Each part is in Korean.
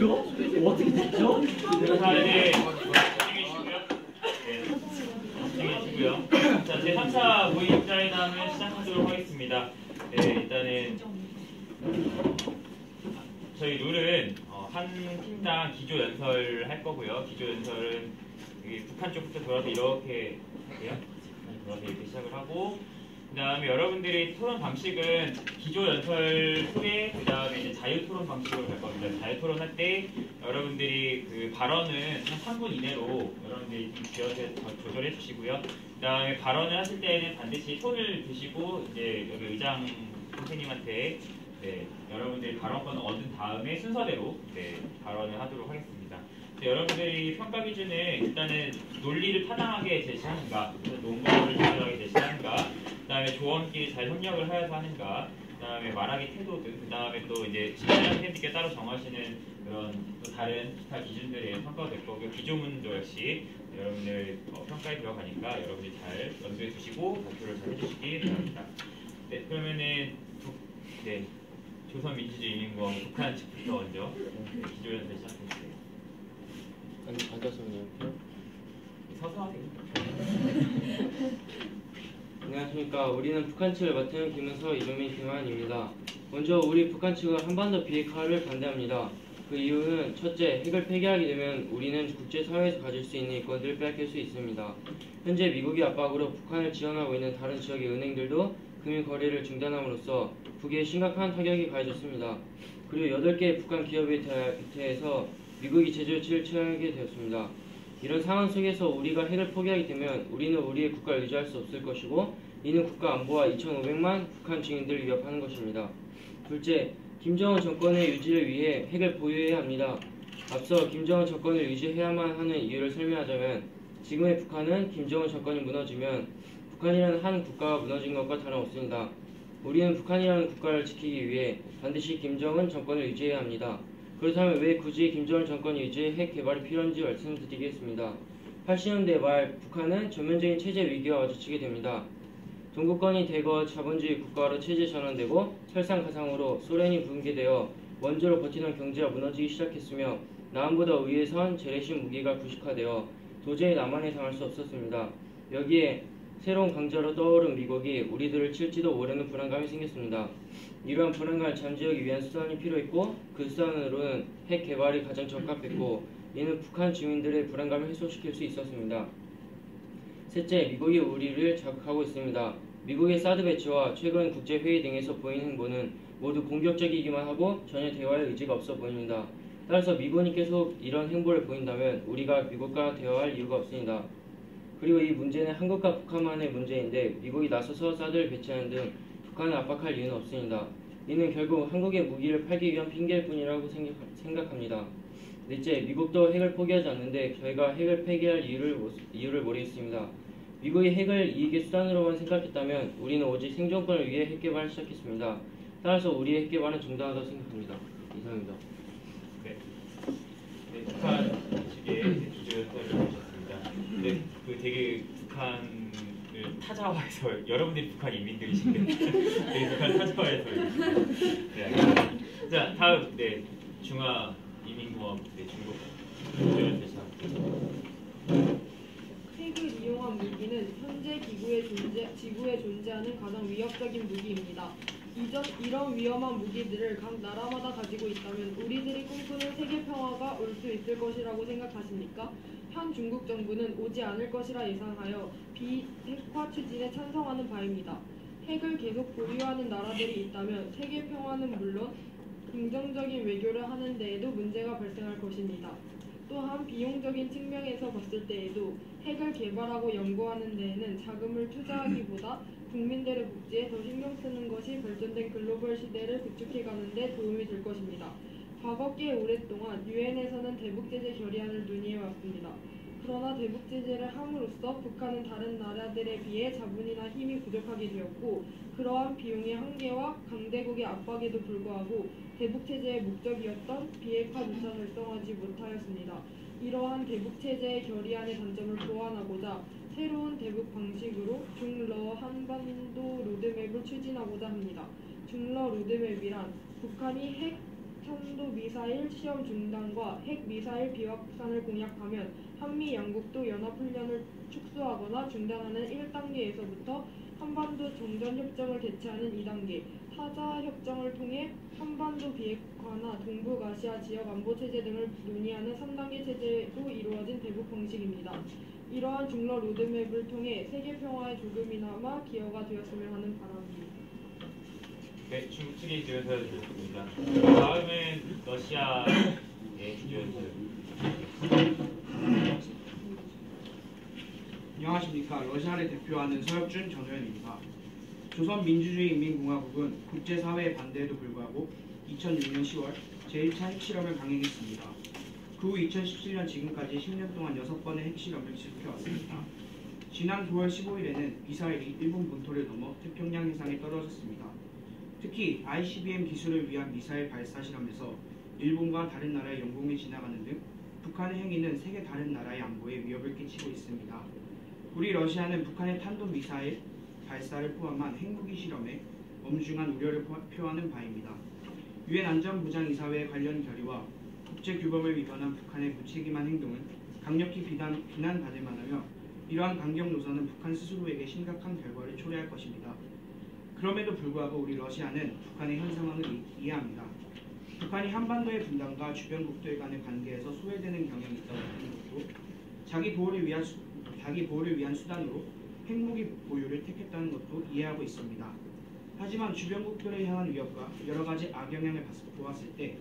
됐죠? 어떻게 됐죠? 자, 이제 진행해주시고요. 네, 진행해주시고요. 자, 제3차 모의 입자회담을 시작하도록 하겠습니다. 네, 일단은 저희 룰은 한 팀당 기조 연설을 할 거고요. 기조 연설은 북한 쪽부터 돌아서 이렇게 할게요. 돌아서 이렇게 시작을 하고, 그 다음에 여러분들이 토론 방식은 기조 연설 후에 그 다음에 이제 자유 토론 방식으로 갈 겁니다. 자유 토론 할 때 여러분들이 그 발언은 한 3분 이내로 여러분들이 좀 지어서 조절해 주시고요. 그 다음에 발언을 하실 때는 반드시 손을 드시고 이제 여기 의장 선생님한테 네, 여러분들이 발언권 얻은 다음에 순서대로 네, 발언을 하도록 하겠습니다. 여러분들이 평가 기준은 일단은 논리를 타당하게 제시하는가, 논거를 정확하게 제시하는가, 그 다음에 조언끼리 잘 협력을 하여서 하는가, 그 다음에 말하기 태도 등, 그 다음에 또 이제 시청자 선생님께 따로 정하시는 그런 또 다른 기타 기준들의 평가가 될 거고요. 기조문도 역시 여러분들 평가에 들어가니까 여러분들이 잘 연구해 주시고 발표를 잘 해주시기 바랍니다. 네, 그러면은 네, 조선민주주의인민공화국 북한 측부터 먼저 네, 기조연설 시작해주세요. 앉아서 그냥 펴. 서서 하세요. 안녕하십니까. 우리는 북한 측을 맡은 김은서 이종민 김한입니다. 먼저 우리 북한 측은 한반도 비핵화를 반대합니다. 그 이유는 첫째, 핵을 폐기하게 되면 우리는 국제사회에서 가질 수 있는 이권들을 빼앗길 수 있습니다. 현재 미국의 압박으로 북한을 지원하고 있는 다른 지역의 은행들도 금융 거래를 중단함으로써 북에 심각한 타격이 가해졌습니다. 그리고 8개의 북한 기업에 대해서 미국이 제재 조치를 취하게 되었습니다. 이런 상황 속에서 우리가 핵을 포기하게 되면 우리는 우리의 국가를 유지할 수 없을 것이고 이는 국가 안보와 2,500만 북한 주민들을 위협하는 것입니다. 둘째, 김정은 정권의 유지를 위해 핵을 보유해야 합니다. 앞서 김정은 정권을 유지해야만 하는 이유를 설명하자면 지금의 북한은 김정은 정권이 무너지면 북한이라는 한 국가가 무너진 것과 다름없습니다. 우리는 북한이라는 국가를 지키기 위해 반드시 김정은 정권을 유지해야 합니다. 그렇다면 왜 굳이 김정은 정권이 유지해 핵 개발이 필요한지 말씀드리겠습니다. 80년대 말 북한은 전면적인 체제 위기와 마주치게 됩니다. 동구권이 대거 자본주의 국가로 체제 전환되고 설상가상으로 소련이 붕괴되어 원조로 버티던 경제가 무너지기 시작했으며 남한보다 위에선 재래식 무기가 구식화되어 도저히 남한에 당할 수 없었습니다. 여기에 새로운 강자로 떠오른 미국이 우리들을 칠지도 모르는 불안감이 생겼습니다. 이러한 불안감을 잠재우기 위한 수단이 필요했고 그 수단으로는 핵 개발이 가장 적합했고 이는 북한 주민들의 불안감을 해소시킬 수 있었습니다. 셋째, 미국이 우리를 자극하고 있습니다. 미국의 사드 배치와 최근 국제회의 등에서 보이는 행보는 모두 공격적이기만 하고 전혀 대화의 의지가 없어 보입니다. 따라서 미군이 계속 이런 행보를 보인다면 우리가 미국과 대화할 이유가 없습니다. 그리고 이 문제는 한국과 북한만의 문제인데 미국이 나서서 사드를 배치하는 등 북한을 압박할 이유는 없습니다. 이는 결국 한국의 무기를 팔기 위한 핑계일 뿐이라고 생각합니다. 넷째, 미국도 핵을 포기하지 않는데 저희가 핵을 폐기할 이유를 모르겠습니다. 미국이 핵을 이익의 수단으로만 생각했다면 우리는 오직 생존권을 위해 핵 개발을 시작했습니다. 따라서 우리의 핵 개발은 정당하다고 생각합니다. 이상입니다. 네, 네 북한 측의 기조연설을 해주셨습니다. 네, 그 되게 북한을 타자화해서 여러분들이 북한 인민들이신데 되게 북한 타자화해서 네, 알겠습니다. 자, 다음 네 중화 이민공화국 네 중국 기조연설 시작합니다. 핵을 이용한 무기는 현재 지구에 존재하는 가장 위협적인 무기입니다. 이런 위험한 무기들을 각 나라마다 가지고 있다면 우리들이 꿈꾸는 세계 평화가 올 수 있을 것이라고 생각하십니까? 현 중국 정부는 오지 않을 것이라 예상하여 비핵화 추진에 찬성하는 바입니다. 핵을 계속 보유하는 나라들이 있다면 세계 평화는 물론 긍정적인 외교를 하는 데에도 문제가 발생할 것입니다. 또한 비용적인 측면에서 봤을 때에도 핵을 개발하고 연구하는 데에는 자금을 투자하기보다 국민들의 복지에 더 신경 쓰는 것이 발전된 글로벌 시대를 구축해가는 데 도움이 될 것입니다. 과거 꽤 오랫동안 유엔에서는 대북제재 결의안을 논의해왔습니다. 그러나 대북제재를 함으로써 북한은 다른 나라들에 비해 자본이나 힘이 부족하게 되었고 그러한 비용의 한계와 강대국의 압박에도 불구하고 대북제재의 목적이었던 비핵화조차 달성하지 못하였습니다. 이러한 대북제재의 결의안의 단점을 보완하고자 새로운 대북 방식으로 중러 한반도 로드맵을 추진하고자 합니다. 중러 로드맵이란 북한이 핵 탄도미사일 시험 중단과 핵미사일 비확산을 공약하면 한미 양국도 연합훈련을 축소하거나 중단하는 1단계에서부터 한반도 정전협정을 개최하는 2단계, 하자협정을 통해 한반도 비핵화나 동북아시아 지역 안보체제 등을 논의하는 3단계 체제로 이루어진 대북 방식입니다. 이러한 중러 로드맵을 통해 세계 평화에 조금이나마 기여가 되었으면 하는 바람입니다. 네, 중국 측의 기조연설이었습니다. 다음은 러시아의 기조연설. 안녕하십니까. 러시아를 대표하는 서혁준 전우현입니다. 조선민주주의인민공화국은 국제사회의 반대에도 불구하고 2006년 10월 제1차 핵실험을 강행했습니다. 그 후 2017년 지금까지 10년 동안 6번의 핵실험을 지속해왔습니다. 지난 9월 15일에는 미사일이 일본 본토를 넘어 태평양 해상에 떨어졌습니다. 특히 ICBM 기술을 위한 미사일 발사 실험에서 일본과 다른 나라의 영공이 지나가는 등 북한의 행위는 세계 다른 나라의 안보에 위협을 끼치고 있습니다. 우리 러시아는 북한의 탄도미사일 발사를 포함한 핵무기 실험에 엄중한 우려를 표하는 바입니다. 유엔 안전보장이사회 관련 결의와 국제규범을 위반한 북한의 무책임한 행동은 강력히 비난받을 만하며 이러한 강경 노선은 북한 스스로에게 심각한 결과를 초래할 것입니다. 그럼에도 불구하고 우리 러시아는 북한의 현 상황을 이해합니다. 북한이 한반도의 분단과 주변국들 간의 관계에서 소외되는 경향이 있다고 하는 것도 자기 보호를 위한 수단으로 핵무기 보유를 택했다는 것도 이해하고 있습니다. 하지만 주변국들을 향한 위협과 여러 가지 악영향을 보았을 때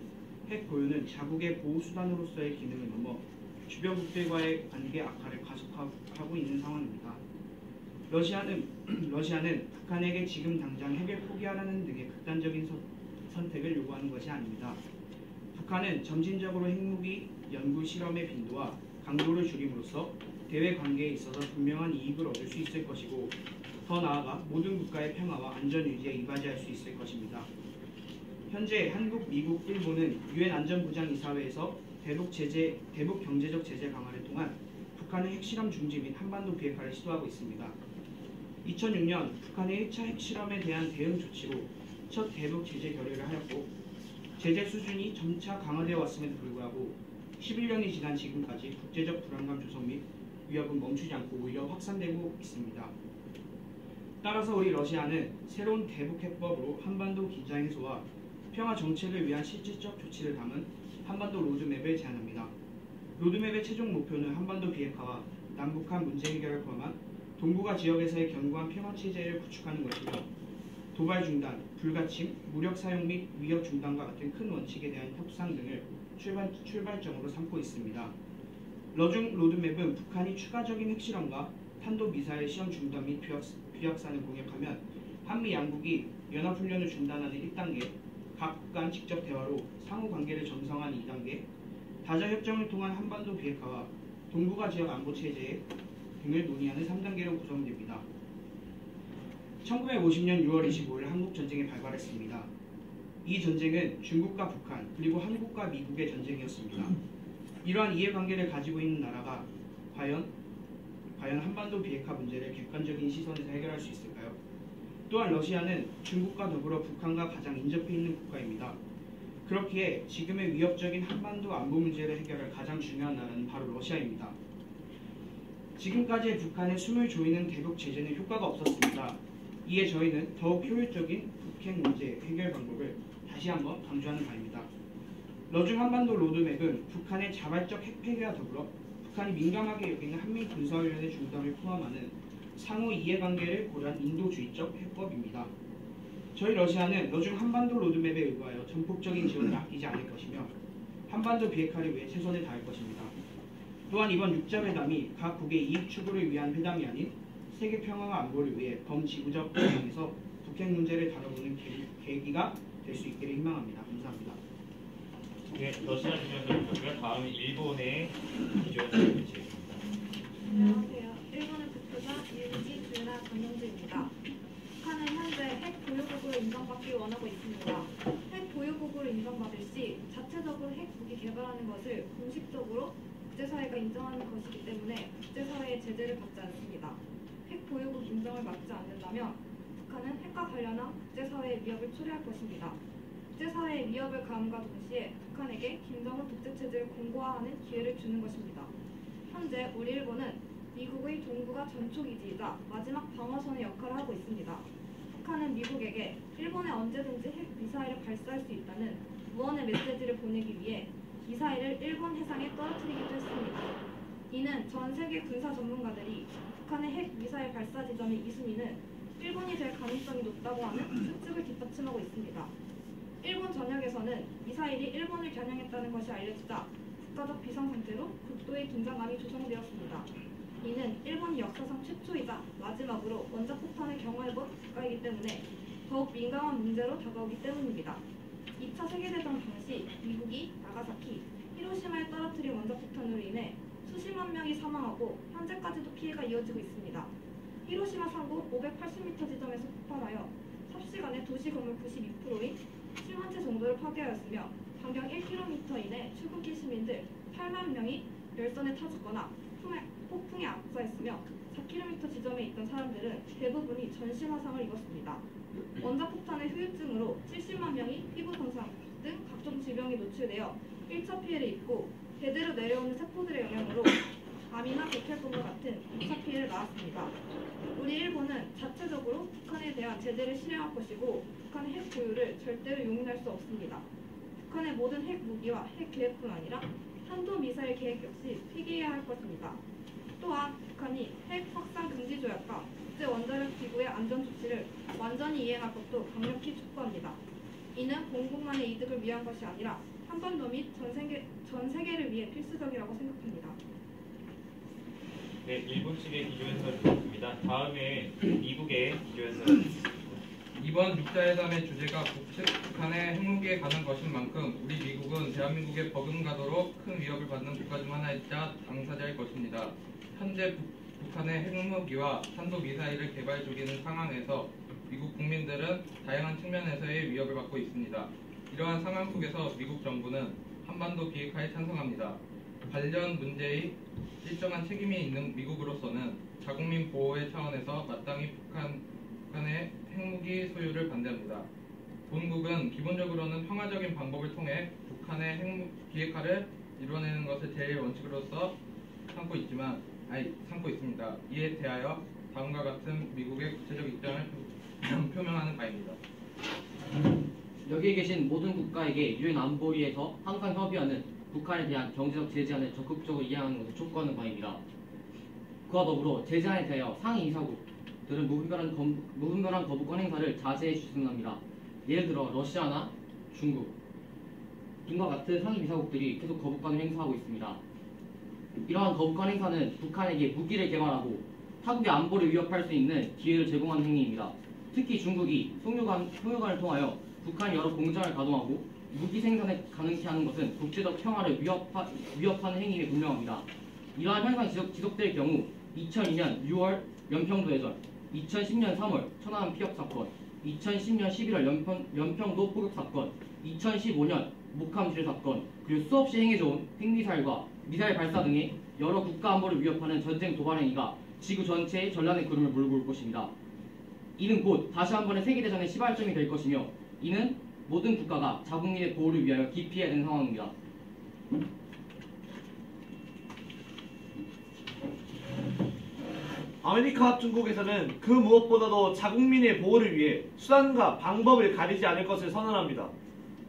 핵 보유는 자국의 보호 수단으로서의 기능을 넘어 주변국들과의 관계 악화를 가속하고 있는 상황입니다. 러시아는 북한에게 지금 당장 핵을 포기하라는 등의 극단적인 선택을 요구하는 것이 아닙니다. 북한은 점진적으로 핵무기 연구 실험의 빈도와 강도를 줄임으로써 대외 관계에 있어서 분명한 이익을 얻을 수 있을 것이고 더 나아가 모든 국가의 평화와 안전 유지에 이바지할 수 있을 것입니다. 현재 한국, 미국, 일본은 유엔 안전보장이사회에서 대북 경제적 제재 강화를 통한 북한의 핵실험 중지 및 한반도 비핵화를 시도하고 있습니다. 2006년 북한의 1차 핵실험에 대한 대응 조치로 첫 대북 제재 결의를 하였고 제재 수준이 점차 강화되어 왔음에도 불구하고 11년이 지난 지금까지 국제적 불안감 조성 및 위협은 멈추지 않고 오히려 확산되고 있습니다. 따라서 우리 러시아는 새로운 대북 해법으로 한반도 긴장 해소와 평화 정책을 위한 실질적 조치를 담은 한반도 로드맵을 제안합니다. 로드맵의 최종 목표는 한반도 비핵화와 남북한 문제 해결을 포함한 동북아 지역에서의 견고한 평화 체제를 구축하는 것이며 도발 중단, 불가침, 무력 사용 및 위협 중단과 같은 큰 원칙에 대한 협상 등을 출발점으로 삼고 있습니다. 러중 로드맵은 북한이 추가적인 핵실험과 탄도미사일 시험 중단 및 비확산을 공약하면 한미 양국이 연합훈련을 중단하는 1단계, 각 간 직접 대화로 상호관계를 정상화하는 2단계, 다자협정을 통한 한반도 비핵화와 동북아 지역 안보체제 등을 논의하는 3단계로 구성됩니다. 1950년 6월 25일 한국전쟁이 발발했습니다. 이 전쟁은 중국과 북한 그리고 한국과 미국의 전쟁이었습니다. 이러한 이해관계를 가지고 있는 나라가 과연 한반도 비핵화 문제를 객관적인 시선에서 해결할 수 있을까요? 또한 러시아는 중국과 더불어 북한과 가장 인접해 있는 국가입니다. 그렇기에 지금의 위협적인 한반도 안보 문제를 해결할 가장 중요한 나라는 바로 러시아입니다. 지금까지의 북한의 숨을 조이는 대북 제재는 효과가 없었습니다. 이에 저희는 더욱 효율적인 북핵 문제 해결 방법을 다시 한번 강조하는 바입니다. 러중 한반도 로드맵은 북한의 자발적 핵 폐기와 더불어 북한이 민감하게 여기는 한미 군사훈련의 중단을 포함하는 상호 이해관계를 고려한 인도주의적 해법입니다. 저희 러시아는 러중 한반도 로드맵에 의거하여 전폭적인 지원을 아끼지 않을 것이며 한반도 비핵화를 위해 최선을 다할 것입니다. 또한 이번 6자 회담이 각국의 이익 추구를 위한 회담이 아닌 세계 평화와 안보를 위해 범지구적 방향에서 북핵 문제를 다뤄보는 계기가 될 수 있기를 희망합니다. 감사합니다. 네, 러시아 기조연설이었고요. 다음은 일본의 기조연설을 마치겠습니다. 안녕하세요. 일본의 대표자 유지 주나 강영주입니다. 북한은 현재 핵 보유국으로 인정받기 원하고 있습니다. 핵 보유국으로 인정받을 시 자체적으로 핵 무기 개발하는 것을 공식적으로 국제사회가 인정하는 것이기 때문에 국제사회의 제재를 받지 않습니다. 핵 보유국 인정을 막지 않는다면 북한은 핵과 관련한 국제사회의 위협을 초래할 것입니다. 국제사회의 위협을 가함과 동시에 북한에게 김정은 독재체제를 공고화하는 기회를 주는 것입니다. 현재 우리 일본은 미국의 동북아 전초기지이자 마지막 방어선의 역할을 하고 있습니다. 북한은 미국에게 일본에 언제든지 핵 미사일을 발사할 수 있다는 무언의 메시지를 보내기 위해 미사일을 일본 해상에 떨어뜨리기도 했습니다. 이는 전 세계 군사 전문가들이 북한의 핵 미사일 발사 지점의 2순위는 일본이 될 가능성이 높다고 하는 추측을 뒷받침하고 있습니다. 일본 전역에서는 미사일이 일본을 겨냥했다는 것이 알려지자 국가적 비상상태로 극도의 긴장감이 조성되었습니다. 이는 일본이 역사상 최초이자 마지막으로 원자폭탄을 경험해본 국가이기 때문에 더욱 민감한 문제로 다가오기 때문입니다. 2차 세계대전 당시 미국이 나가사키, 히로시마에 떨어뜨린 원자폭탄으로 인해 수십만 명이 사망하고 현재까지도 피해가 이어지고 있습니다. 히로시마 상부 580m 지점에서 폭발하여 삽시간에 도시 건물 92%인 7만 채 정도를 파괴하였으며 반경 1km 이내 출국길 시민들 8만 명이 열선에 타죽거나 폭풍에 압사했으며 4km 지점에 있던 사람들은 대부분이 전신 화상을 입었습니다. 원자폭탄의 후유증으로 70만 명이 피부 손상 등 각종 질병에 노출되어 1차 피해를 입고 대대로 내려오는 세포들의 영향으로 암이나 백혈병과 같은 2차 피해를 낳았습니다. 우리 일본은 자체적으로 북한에 대한 제재를 실행할 것이고 북한의 핵 보유를 절대로 용인할 수 없습니다. 북한의 모든 핵 무기와 핵 계획뿐 아니라 탄도미사일 계획 역시 폐기해야 할 것입니다. 또한 북한이 핵 확산 금지 조약과 국제 원자력 기구의 안전 조치를 완전히 이행할 것도 강력히 촉구합니다. 이는 본국만의 이득을 위한 것이 아니라 한반도 및 전 세계를 위해 필수적이라고 생각합니다. 네, 일본 측의 기조연설을 듣습니다. 다음에 미국의 기조연설을 이번 육자회담의 주제가 북한의 핵무기에 관한 것인 만큼 우리 미국은 대한민국에 버금가도록 큰 위협을 받는 국가 중 하나이자 당사자일 것입니다. 현재 북한의 핵무기와 탄도미사일을 개발 중인 상황에서 미국 국민들은 다양한 측면에서의 위협을 받고 있습니다. 이러한 상황 속에서 미국 정부는 한반도 비핵화에 찬성합니다. 관련 문제의 일정한 책임이 있는 미국으로서는 자국민 보호의 차원에서 마땅히 북한의 핵무기 소유를 반대합니다. 본국은 기본적으로는 평화적인 방법을 통해 북한의 비핵화를 이뤄내는 것을 제일 원칙으로서 삼고 있습니다. 이에 대하여 다음과 같은 미국의 구체적 입장을 표명하는 바입니다. 여기 계신 모든 국가에게 유엔 안보리에서 항상 협의하는 북한에 대한 경제적 제재안을 적극적으로 이행하는 것을 촉구하는 바입니다. 그와 더불어 제재안에 대하여 상위 이사국들은 무분별한 거부권 행사를 자제해 주시기 합니다. 예를 들어 러시아나 중국 등과 같은 상위 이사국들이 계속 거부권을 행사하고 있습니다. 이러한 거부권 행사는 북한에게 무기를 개발하고 타국의 안보를 위협할 수 있는 기회를 제공하는 행위입니다. 특히 중국이 송유관을 통하여 북한이 여러 공장을 가동하고 무기 생산을 가능케 하는 것은 국제적 평화를 위협하는 행위에 분명합니다. 이러한 현상이 지속될 경우 2002년 6월 연평도 해전, 2010년 3월 천안함 피격 사건, 2010년 11월 연평도 포격 사건, 2015년 목함 지뢰 사건, 그리고 수없이 행해져온 핵미사일과 미사일 발사 등의 여러 국가 안보를 위협하는 전쟁 도발 행위가 지구 전체에 전란의 구름을 몰고 올 것입니다. 이는 곧 다시 한 번의 세계대전의 시발점이 될 것이며 이는 모든 국가가 자국민의 보호를 위하여 기피해야 되는 상황입니다. 아메리카 합중국에서는 그 무엇보다도 자국민의 보호를 위해 수단과 방법을 가리지 않을 것을 선언합니다.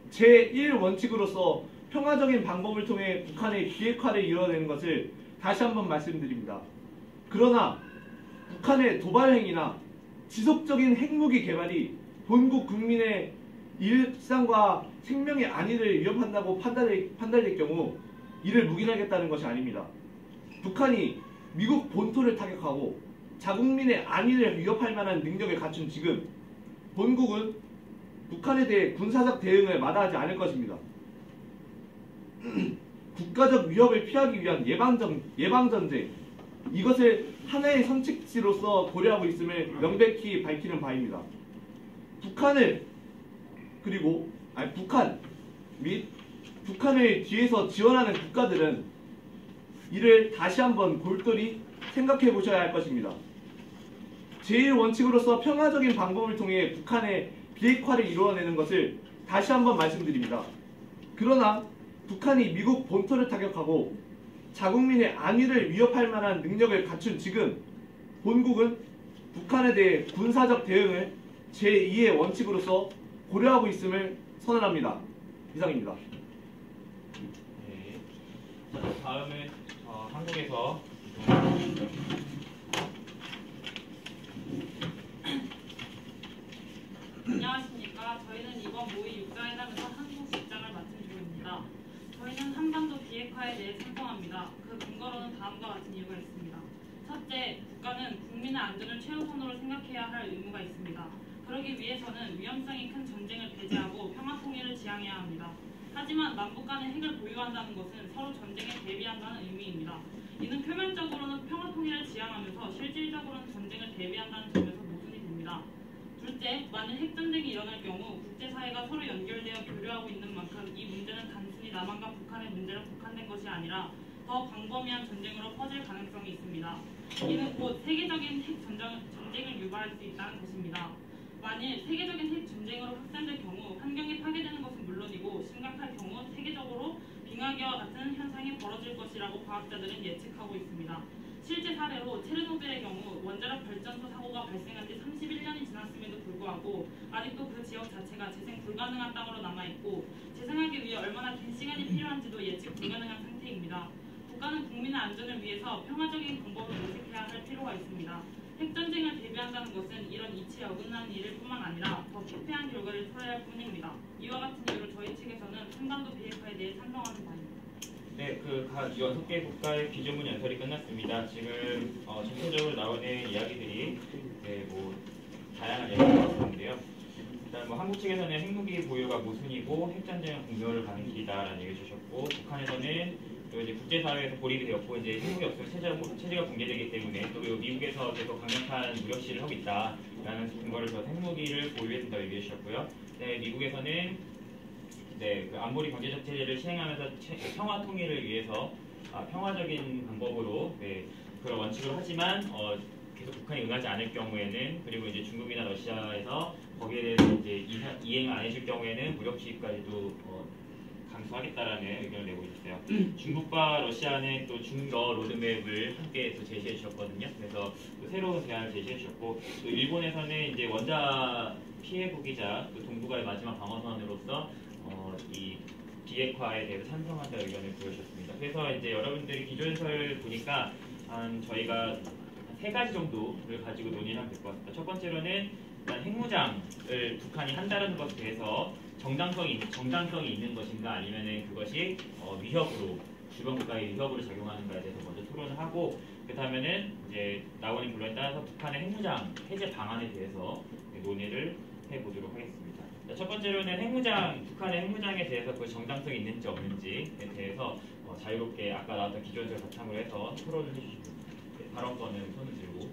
제1원칙으로서 평화적인 방법을 통해 북한의 비핵화를 이뤄내는 것을 다시 한번 말씀드립니다. 그러나 북한의 도발 행위나 지속적인 핵무기 개발이 본국 국민의 일상과 생명의 안위를 위협한다고 판단될 경우 이를 묵인하겠다는 것이 아닙니다. 북한이 미국 본토를 타격하고 자국민의 안위를 위협할 만한 능력을 갖춘 지금 본국은 북한에 대해 군사적 대응을 마다하지 않을 것입니다. 국가적 위협을 피하기 위한 예방전쟁, 이것을 하나의 선택지로서 고려하고 있음을 명백히 밝히는 바입니다. 북한 및 북한을 뒤에서 지원하는 국가들은 이를 다시 한번 골똘히 생각해 보셔야 할 것입니다. 제1원칙으로서 평화적인 방법을 통해 북한의 비핵화를 이루어내는 것을 다시 한번 말씀드립니다. 그러나 북한이 미국 본토를 타격하고 자국민의 안위를 위협할 만한 능력을 갖춘 지금 본국은 북한에 대해 군사적 대응을 제2의 원칙으로서 고려하고 있음을 선언합니다. 이상입니다. 네. 자, 다음은 한국에서 안녕하십니까. 저희는 이번 모의 육자회담에서 한국 직장을 맡은 주입니다. 저희는 한반도 비핵화에 대해 찬성합니다. 그 근거로는 다음과 같은 이유가 있습니다. 첫째, 국가는 국민의 안전을 최우선으로 생각해야 할 의무가 있습니다. 그러기 위해서는 위험성이 큰 전쟁을 배제하고 평화 통일을 지향해야 합니다. 하지만 남북 간의 핵을 보유한다는 것은 서로 전쟁에 대비한다는 의미입니다. 이는 표면적으로는 평화 통일을 지향하면서 실질적으로는 전쟁을 대비한다는 점에서 모순이 됩니다. 둘째, 만일 핵전쟁이 일어날 경우 국제사회가 서로 연결되어 교류하고 있는 만큼 이 문제는 단순히 남한과 북한의 문제로 국한된 것이 아니라 더 광범위한 전쟁으로 퍼질 가능성이 있습니다. 이는 곧 세계적인 핵전쟁을 유발할 수 있다는 것입니다. 만일 세계적인 핵전쟁으로 확산될 경우 환경이 파괴되는 것은 물론이고 심각할 경우 세계적으로 빙하기와 같은 현상이 벌어질 것이라고 과학자들은 예측하고 있습니다. 실제 사례로 체르노빌의 경우 원자력 발전소 사고가 발생한 지 31년이 지났음에도 불구하고 아직도 그 지역 자체가 재생 불가능한 땅으로 남아있고 재생하기 위해 얼마나 긴 시간이 필요한지도 예측 불가능한 상태입니다. 국가는 국민의 안전을 위해서 평화적인 방법을 모색해야 할 필요가 있습니다. 핵전쟁을 대비한다는 것은 이런 이치에 어긋나는 일일 뿐만 아니라 더 피폐한 결과를 초래할 할 뿐입니다. 이와 같은 이유로 저희 측에서는 한반도 비핵화에 대해 찬성하는 바입니다. 네, 그 각 6개 국가의 비조문 연설이 끝났습니다. 지금 전체적으로 나오는 이야기들이 뭐 다양한 이야기가 있는데요. 일단 뭐 한국 측에서는 핵무기 보유가 모순이고 핵전쟁은 공멸을 가는 길이다라는 얘기를 주셨고, 북한에서는 또 이제 국제사회에서 고립이 되었고 이제 핵무기 없으면 체제가 붕괴되기 때문에 또 미국에서 계속 강력한 무력 시위를 하고 있다라는 근거를 줘서 핵무기를 보유해야 된다고 얘기해 주셨고요. 네, 미국에서는 그 안보리 경제적 체제를 실행하면서 평화 통일을 위해서 평화적인 방법으로 그런 원칙을 하지만 계속 북한이 응하지 않을 경우에는, 그리고 이제 중국이나 러시아에서 거기에 대해서 이제 이행을 안 해줄 경우에는 무력 시위까지도 강수하겠다라는 의견을 내고 있어요. 중국과 러시아는 또 중러 로드맵을 함께 또 제시해 주셨거든요. 그래서 또 새로운 대안을 제시해 주셨고, 또 일본에서는 이제 원자 피해국이자 또 동북아의 마지막 방어선으로서 이 비핵화에 대해서 찬성한다는 의견을 보여주셨습니다. 그래서 이제 여러분들이 기조연설 보니까 저희가 3가지 정도를 가지고 논의를 하면 될 것 같습니다. 첫 번째로는 일단 핵무장을 북한이 한다는 것에 대해서 정당성이 있는 것인가, 아니면은 그것이 위협으로, 주변 국가의 위협으로 작용하는가에 대해서 먼저 토론을 하고, 그 다음에는 이제 나오는 결론에 따라서 북한의 핵무장 해제 방안에 대해서 논의를 해보도록 하겠습니다. 첫 번째로는 북한의 핵무장에 대해서 그 정당성이 있는지 없는지에 대해서 자유롭게 아까 나왔던 기조연설 바탕으로 해서 토론을 해주시고, 발언권은 손을 들고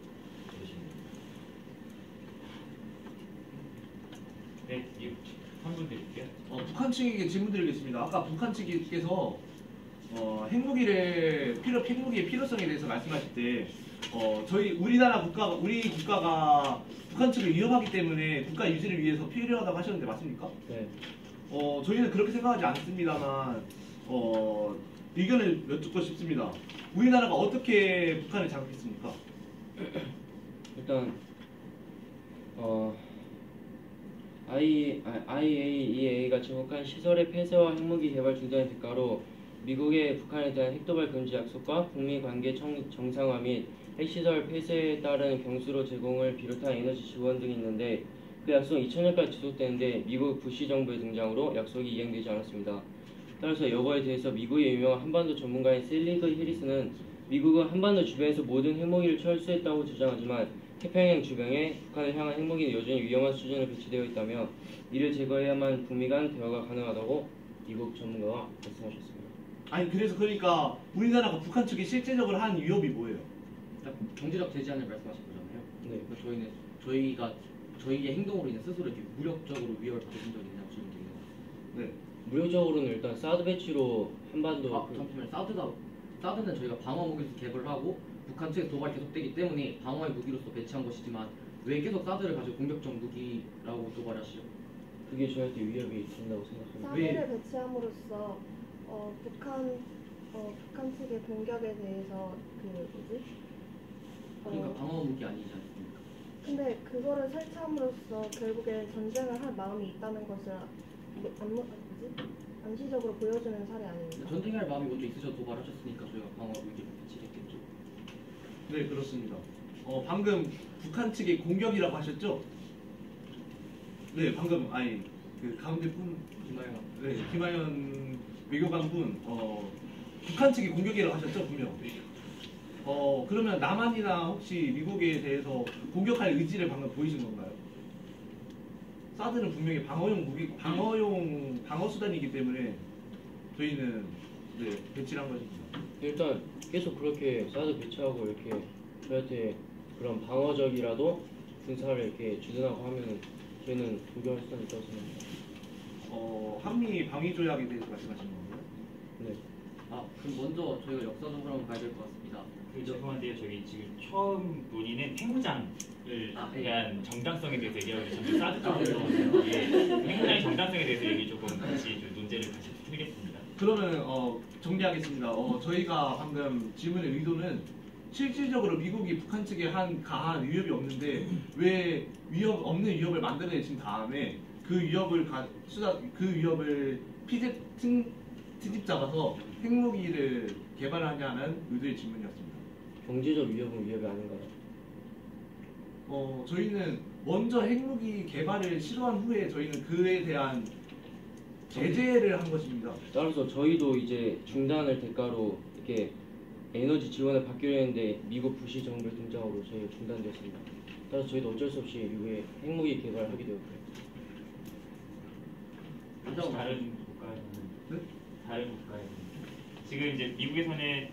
해주시면 됩니다. 네, 한 분 드릴게요. 북한 측에게 질문 드리겠습니다. 아까 북한 측에서 핵무기의 필요성에 대해서 말씀하실 때 우리 국가가 북한 측을 위협하기 때문에 국가 유지를 위해서 필요하다고 하셨는데 맞습니까? 네. 저희는 그렇게 생각하지 않습니다만 의견을 여쭙고 싶습니다. 우리나라가 어떻게 북한을 자극했습니까? 일단 IAEA가 지목한 시설의 폐쇄와 핵무기 개발 중단의 대가로 미국의 북한에 대한 핵도발 금지 약속과 북미 관계 정상화 및 핵시설 폐쇄에 따른 경수로 제공을 비롯한 에너지 지원 등이 있는데, 그 약속은 2000년까지 지속되는데 미국 부시 정부의 등장으로 약속이 이행되지 않았습니다. 따라서 이거에 대해서 미국의 유명한 한반도 전문가인 셀리그 해리스는 미국은 한반도 주변에서 모든 핵무기를 철수했다고 주장하지만 태평양 주변에 북한을 향한 핵무기는 여전히 위험한 수준으로 배치되어 있다며 이를 제거해야만 북미 간 대화가 가능하다고 미국 전문가가 말씀하셨습니다. 아니 그러니까 우리나라가 북한 측에 실제적으로 한 위협이 뭐예요? 경제적 제재안을 말씀하신 거잖아요. 네. 저희는 저희의 행동으로 인해 스스로 이렇게 무력적으로 위협을 받으신 적이 있냐고 질문 드리는 거예요. 네. 무력적으로는 일단 사드 배치로 한반도 잠시만요. 사드는 저희가 방어 무기로서 개발을 하고 북한 측에 도발이 계속되기 때문에 방어의 무기로서 배치한 것이지만 왜 계속 사드를 가지고 공격적 무기라고 도발하시죠? 그게 저희한테 위협이 된다고 생각합니다. 사드를 배치함으로써 북한 측의 공격에 대해서 그러니까 방어 무기 아니지 않습니까? 근데 그거를 설치함으로써 결국에 전쟁을 할 마음이 있다는 것을 암시적으로 보여주는 사례 아닙니까? 전쟁할 마음이 먼저 있으셔서 도발하셨으니까 저희가 방어 무기를 배치했겠죠. 네, 그렇습니다. 방금 북한 측의 공격이라고 하셨죠? 네, 방금 그 가운데 분 김하영. 네, 김하연 외교관분 북한 측이 공격이라고 하셨죠, 분명. 그러면 남한이나 혹시 미국에 대해서 공격할 의지를 방금 보이신 건가요? 사드는 분명히 방어 수단이기 때문에 저희는 네, 배치를 한 것입니다. 일단 계속 그렇게 사드 배치하고 이렇게 저희한테 그런 방어적이라도 군사를 이렇게 주둔하고 하면은 저희는 공격할 수단이 있다고 생각합니다. 한미 방위 조약에 대해서 말씀하시는 건가요? 네. 그럼 먼저 저희가 역사적으로 한번 가야 될 것 같습니다. 죄송한데요, 저기 지금 처음 논의는 핵무장을 대한 정당성에 대해서 얘기하고 계신데 사드 쪽으로 핵무장의 정당성에 대해서 얘기 조금 다시 좀 논제를 다시 드리겠습니다. 그러면 정리하겠습니다. 저희가 방금 질문의 의도는 실질적으로 미국이 북한 측에 한 가한 위협이 없는데 왜 없는 위협을 만들어내신 다음에 그 위협을 트집 잡아서 핵무기를 개발하냐는 의도의 질문이었습니다. 경제적 위협은 위협이 아닌가요? 저희는 먼저 핵무기 개발을 시도한 후에 저희는 그에 대한 제재를 한 것입니다. 따라서 저희도 이제 중단을 대가로 이렇게 에너지 지원을 받기로 했는데 미국 부시 정부의 등장으로 저희가 중단되었습니다. 따라서 저희도 어쩔 수 없이 미국의 핵무기 개발을 하게 되었고요. 다른 국가에서는 네? 다른 국가에서는 지금 이제 미국에서는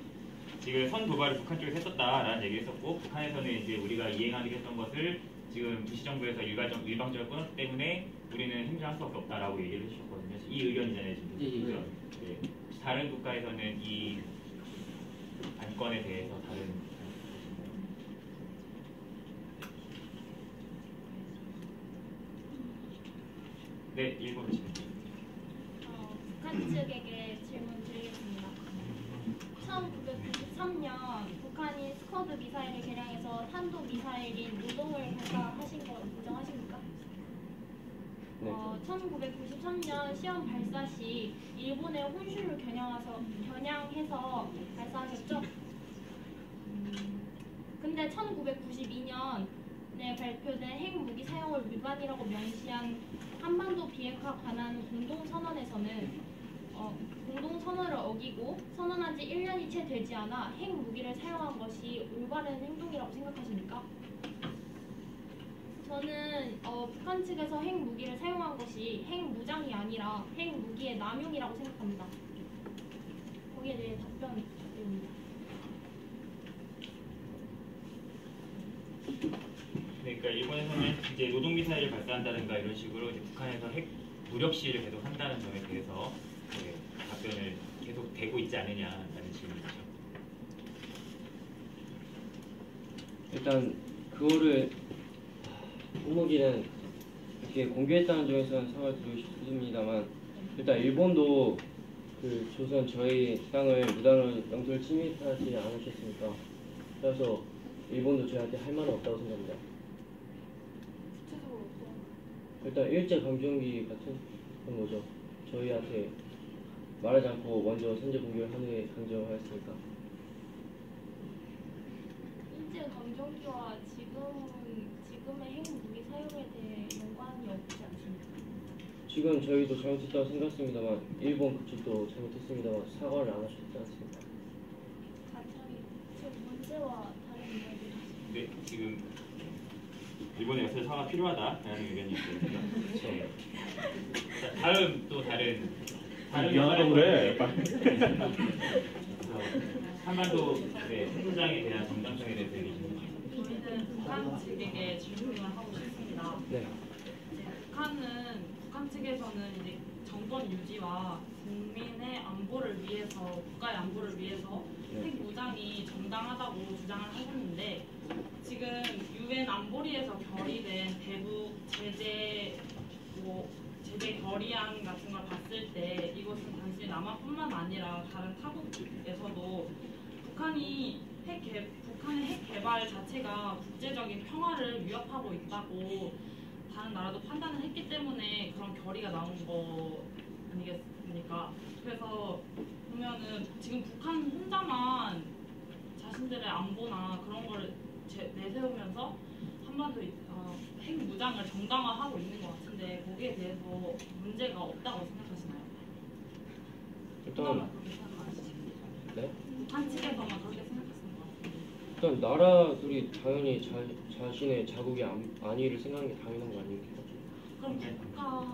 지금 선 도발을 북한 쪽에서 했었다라는 얘기를 했었고 북한에서는 이제 우리가 이행하기로 했던 것을 지금 부시 정부에서 일방적으로 끊었기 때문에 우리는 행정할 수밖에 없다라고 얘기를 해주셨거든요. 이 의견이잖아요 지금. 그렇죠? 네. 다른 국가에서는 이 안건에 대해서 다른 네, 일본 질문. 북한 측에게 질문 드리겠습니다. 1993년 북한이 스커드 미사일을 개량해서 탄도 미사일인 노동을 발사하신 거 인정하십니까? 네. 1993년 시험 발사 시 일본의 혼슈를 겨냥해서 발사하셨죠? 근데 1992년에 발표된 핵무기 사용을 위반이라고 명시한 한반도 비핵화 관한 공동선언에서는 공동선언을 어기고 선언한 지 1년이 채 되지 않아 핵무기를 사용한 것이 올바른 행동이라고 생각하십니까? 저는 북한 측에서 핵무기를 사용한 것이 핵무장이 아니라 핵무기의 남용이라고 생각합니다. 거기에 대해 답변 부탁드립니다. 그러니까 일본에서는 이제 노동 미사일을 발사한다든가 이런 식으로 이제 북한에서 핵 무력 시위를 계속 한다는 점에 대해서 답변을 계속 되고 있지 않느냐라는 질문이죠. 일단 그거를 핵무기는 이렇게 공개했다는 점에서는 사과를 드리고 싶습니다만 일단 일본도 그 조선 저희 땅을 무단으로 영토를 침입하지 않으셨습니까? 그래서 일본도 저희한테 할 말은 없다고 생각합니다. 일단 일제 강점기 같은 그런 거죠. 저희한테 말하지 않고 먼저 선제 공격을 한 후에 강점하였으니까. 일제 강점기와 지금의 핵무기 사용에 대해 연관이 없지 않습니까? 지금 저희도 잘못했다고 생각했습니다만 일본 그쪽도 잘못했습니다만 사과를 안 하셨지 않습니까? 지금 문제와 다른 이야기를 네, 지금 일본의 역사에 사과가 필요하다라는 의견이 있습니다. 네. 자, 다른 미안하다고 그래. 한반도 핵무장에 대한 정당성에 대해서 얘기 좀 해주세요. 저희는 북한 측에게 질문을 하고 싶습니다. 네. 북한 측에서는 이제 정권 유지와 국민의 안보를 위해서, 국가의 안보를 위해서 핵 무장이 정당하다고 주장을 하셨는데 지금 UN 안보리에서 결의된 대북 제재 결의안 같은 걸 봤을 때 이것은 단순히 남한뿐만 아니라 다른 타국에서도 북한의 핵 개발 자체가 국제적인 평화를 위협하고 있다고 다른 나라도 판단을 했기 때문에 그런 결의가 나온 거 아니겠습니까? 그래서 보면은 지금 북한 혼자만 자신들의 안보나 그런 걸 내세우면서 한반도 핵 무장을 정당화하고 있는 것 같은데 거기에 대해서 문제가 없다고 생각하시나요? 일단 그렇게 생각하시죠? 네? 북한 측에서만 그렇게 생각하시는 것 같은데 일단 나라들이 당연히 자신의 자국의 안위를 생각하는 게 당연한 거 아닙니까? 그럼 국가의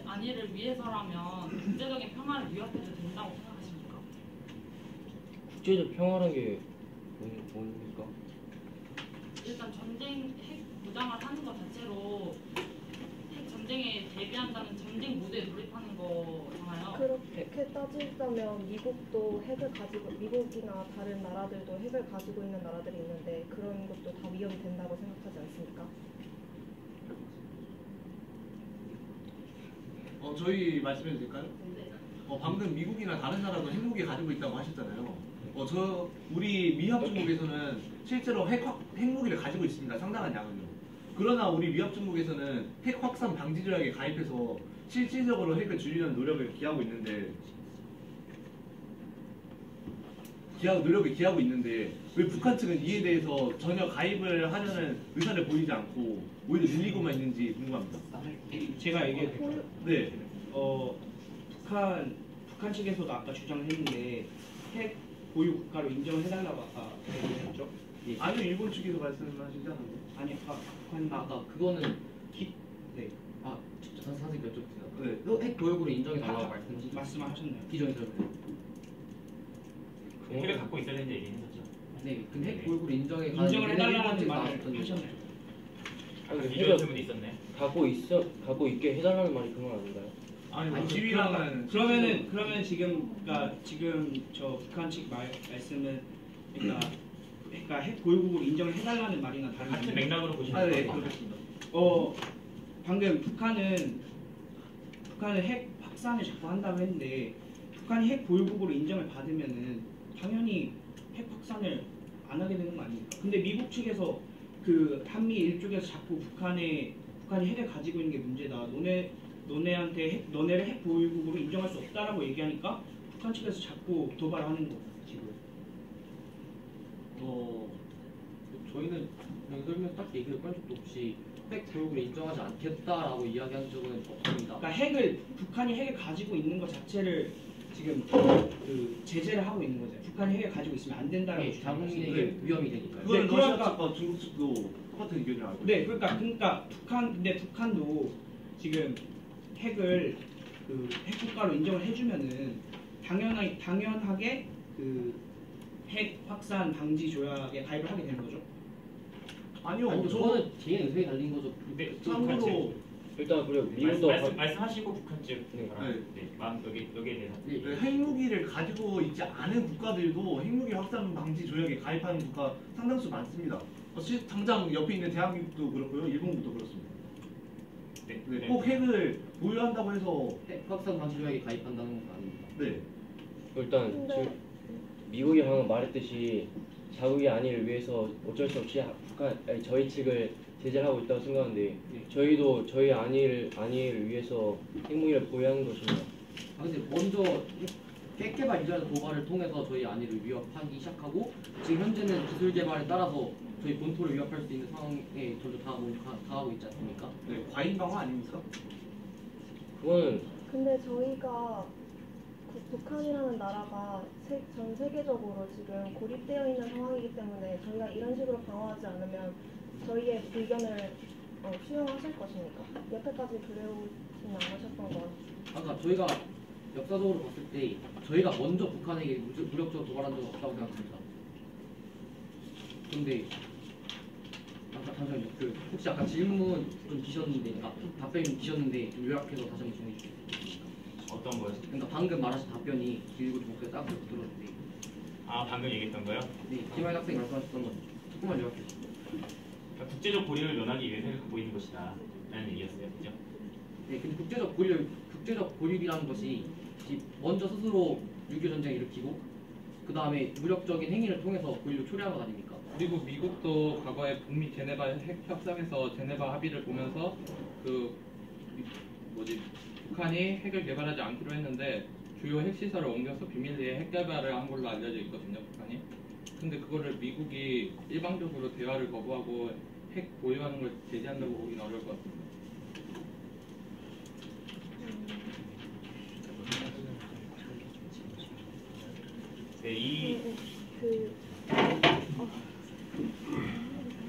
안위를 위해서라면 국제적인 평화를 위협해도 된다고 생각하십니까? 국제적 평화란 게 뭡니까? 일단 핵 무장을 하는 것 자체로 핵 전쟁에 대비한다는 전쟁 모드에 돌입하는 거잖아요. 그렇게 따지자면 미국이나 다른 나라들도 핵을 가지고 있는 나라들이 있는데 그런 것도 다 위협이 된다고 생각하지 않습니까? 저희 말씀해도 될까요? 네. 방금 미국이나 다른 나라도 핵무기 가지고 있다고 하셨잖아요. 우리 미합중국에서는 실제로 핵무기를 가지고 있습니다. 상당한 양은요. 그러나 우리 미합중국에서는 핵 확산 방지 조약에 가입해서 실질적으로 핵을 줄이려는 노력을 기하고 있는데 왜 북한 측은 이에 대해서 전혀 가입을 하려는 의사를 보이지 않고 오히려 밀리고만 있는지 궁금합니다. 제가 얘기해도 될까요? 네. 북한 측에서도 아까 주장을 했는데 핵 보유 국가로 인정을 해달라고 아까 얘기했죠? 아니요, 일본 측에서 말씀하시지 않았나요? 아니 아까 그거는 네. 선생님 여쭤보세요. 네. 핵 보유국으로 인정해달라고 말씀하시죠? 말씀하셨나요? 기존에서. 핵을 갖고 있어야 되는 얘기는 거죠. 네, 근데 핵 보유국으로 인정을 해달라는 말을 하셨나요? 기존 있었네. 갖고 있게 해달라는 말이 그 말 아닌가요? 아니 지휘랑은 그러면 지금 저 북한 측 말씀은 그러니까 핵 보유국으로 인정을 해달라는 말이나 다른 같은 말이나요? 맥락으로 보시면 네, 돼요. 그렇습니다. 방금 북한은 핵 확산을 자꾸 한다고 했는데 북한이 핵 보유국으로 인정을 받으면은 당연히 핵 확산을 안 하게 되는 거 아닙니까? 근데 미국 측에서 그 한미일 쪽에서 자꾸 북한이 핵을 가지고 있는 게 문제다. 너네를 핵 보유국으로 인정할 수 없다라고 얘기하니까 북한 측에서 자꾸 도발하는 거 지금. 저희는 그냥 설명 딱 얘기를 한 적도 없이 핵 보유국을 인정하지 않겠다라고 이야기한 적은 없습니다. 그러니까 북한이 핵을 가지고 있는 것 자체를 지금 제재를 하고 있는 거죠. 북한이 핵을 가지고 있으면 안 된다라고 자국민에게 위험이 되니까요. 그건 네, 러시아 측과 중국 측도 똑같은 의견이 나와요. 네, 그러니까 북한도 지금 핵을 핵 국가로 인정을 해주면은 당연하게 핵 확산 방지 조약에 가입을 하게 되는 거죠. 아니요, 저는 개인 의사에 달린 거죠. 근데 참고로 일단 그리고 미국도 말씀하시고 북한 측 여기에 대해서 핵무기를 가지고 있지 않은 국가들도 핵무기 확산 방지 조약에 가입하는 국가 상당수 많습니다. 당장 옆에 있는 대한민국도 그렇고요, 일본도 그렇습니다. 꼭 핵을 보유한다고 해서 핵 확산 방지 조약에 가입한다는 건 아닙니다. 네. 일단 지금 미국이 방금 말했듯이 자국의 안위를 위해서 어쩔 수 없이 저희 측을 제재를 하고 있다고 생각하는데 저희도 저희 안위를 위해서 핵무기를 보유하는 것입니다. 근데 먼저 핵 개발 이전의 도발을 통해서 저희 안위를 위협하기 시작하고 지금 현재는 기술 개발에 따라서 저희 본토를 위협할 수 있는 상황에 저도 다가고 있지 않습니까? 네, 과잉 방어 아닙니까? 그거는 근데 저희가 북한이라는 나라가 전 세계적으로 지금 고립되어 있는 상황이기 때문에 저희가 이런 식으로 방어하지 않으면 저희의 의견을 수용하실 것입니까? 여태까지 그래오진 않으셨던 것 같아요. 아까 저희가 역사적으로 봤을 때 저희가 먼저 북한에게 무력적으로 도발한 적은 없다고 생각합니다. 그런데 아까 잠시만요. 혹시 아까 질문 좀 주셨는데, 답변 좀 주셨는데 좀 요약해서 다시 한번 정해 주세요. 어떤 거요? 그러니까 방금 말하신 답변이 길고 좀 목소리 딱 들었는데. 방금 얘기했던 거요? 네, 김하인 학생이 말씀하셨던 건 조금만 요약해 주세요. 그러니까 국제적 고리를 면하기 위해 생각하고 있는 것이다 라는 얘기였어요, 그죠? 네, 근데 국제적 고립이라는 것이 먼저 스스로 6.25 전쟁을 일으키고 그 다음에 무력적인 행위를 통해서 고립을 초래한 것 아닙니까? 그리고 미국도 과거에 북미 제네바 핵 협상에서 제네바 합의를 보면서 북한이 핵을 개발하지 않기로 했는데 주요 핵시설을 옮겨서 비밀리에 핵 개발을 한 걸로 알려져 있거든요, 북한이. 근데 그거를 미국이 일방적으로 대화를 거부하고 핵 보유하는 걸 제재한다고 보기는 어려울 것 같습니다. 네, 그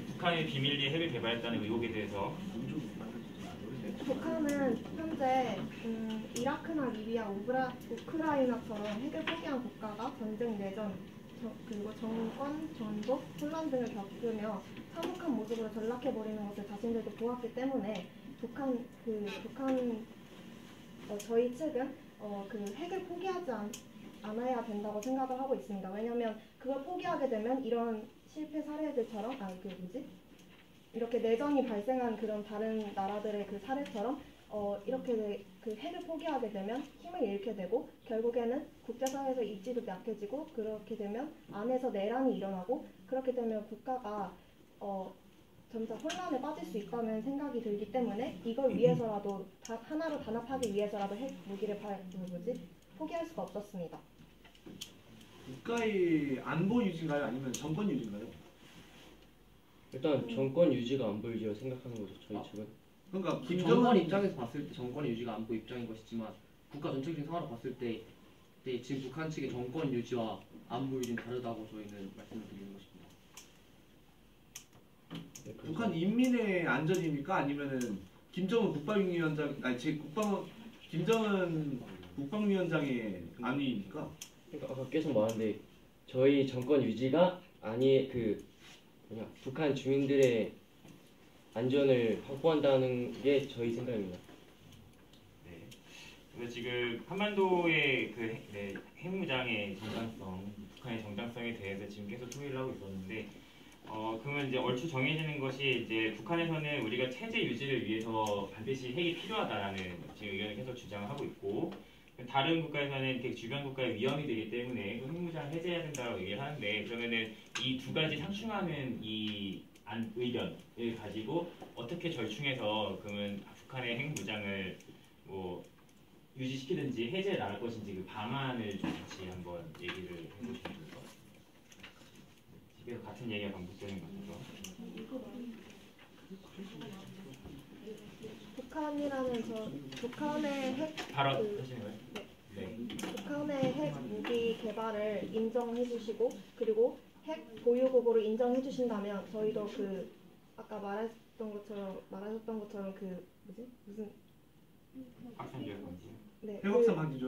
북한이 비밀리에 핵을 개발했다는 의혹에 대해서 북한은 현재 이라크나 리비아, 우크라이나처럼 핵을 포기한 국가가 전쟁, 내전, 그리고 정권, 전복, 혼란 등을 겪으며 참혹한 모습으로 전락해버리는 것을 자신들도 보았기 때문에 저희 측은 그 핵을 포기하지 않아야 된다고 생각을 하고 있습니다. 왜냐하면 그걸 포기하게 되면 이런 실패 사례들처럼 이렇게 내전이 발생한 그런 다른 나라들의 그 사례처럼 이렇게 그 핵을 포기하게 되면 힘을 잃게 되고 결국에는 국제사회에서 입지도 약해지고 그렇게 되면 안에서 내란이 일어나고 그렇게 되면 국가가 점차 혼란에 빠질 수 있다는 생각이 들기 때문에 이걸 위해서라도 하나로 단합하기 위해서라도 핵 무기를 포기할 수가 없었습니다. 국가의 안보 유지인가요? 아니면 정권 유지인가요? 일단 정권 유지가 안보 유지라고 생각하는 거죠, 저희 측은. 그러니까 정권 입장에서 봤을 때 정권의 유지가 안보 입장인 것이지만 국가 전체적인 상황을 봤을 때 지금 북한 측의 정권 유지와 안보 유지는 다르다고 저희는 말씀을 드리는 것입니다. 네, 그렇죠. 북한 인민의 안전입니까? 아니면은 김정은 국방위원장 김정은 국방위원장의 안위입니까? 그러니까 아까 계속 말했는데 저희 정권 유지가 북한 주민들의 안전을 확보한다는 게 저희 생각입니다. 네. 그래서 지금 한반도의 핵무장의 정당성, 북한의 정당성에 대해서 지금 계속 토의를 하고 있었는데, 그러면 이제 얼추 정해지는 것이 이제 북한에서는 우리가 체제 유지를 위해서 반드시 핵이 필요하다라는 지금 의견을 계속 주장을 하고 있고, 다른 국가에서는 주변 국가의 위험이 되기 때문에 핵무장을 해제해야 된다고 얘기를 하는데, 그러면은 이 두 가지 상충하는 이 의견을 가지고 어떻게 절충해서 그러면 북한의 핵무장을 유지시키든지 해제를 나갈 것인지 그 방안을 좀 같이 한번 얘기를 해보시면 좋을 것 같습니다. 집에서 같은 얘기가 반복되는 것 같아서. 북한의 핵 하시는 거예요? 네. 북한의 핵 무기 개발을 인정해 주시고 그리고 핵 보유국으로 인정해 주신다면 저희도 아까 말하셨던 것처럼 무슨 확산주의 방지. 네, 핵확산 방지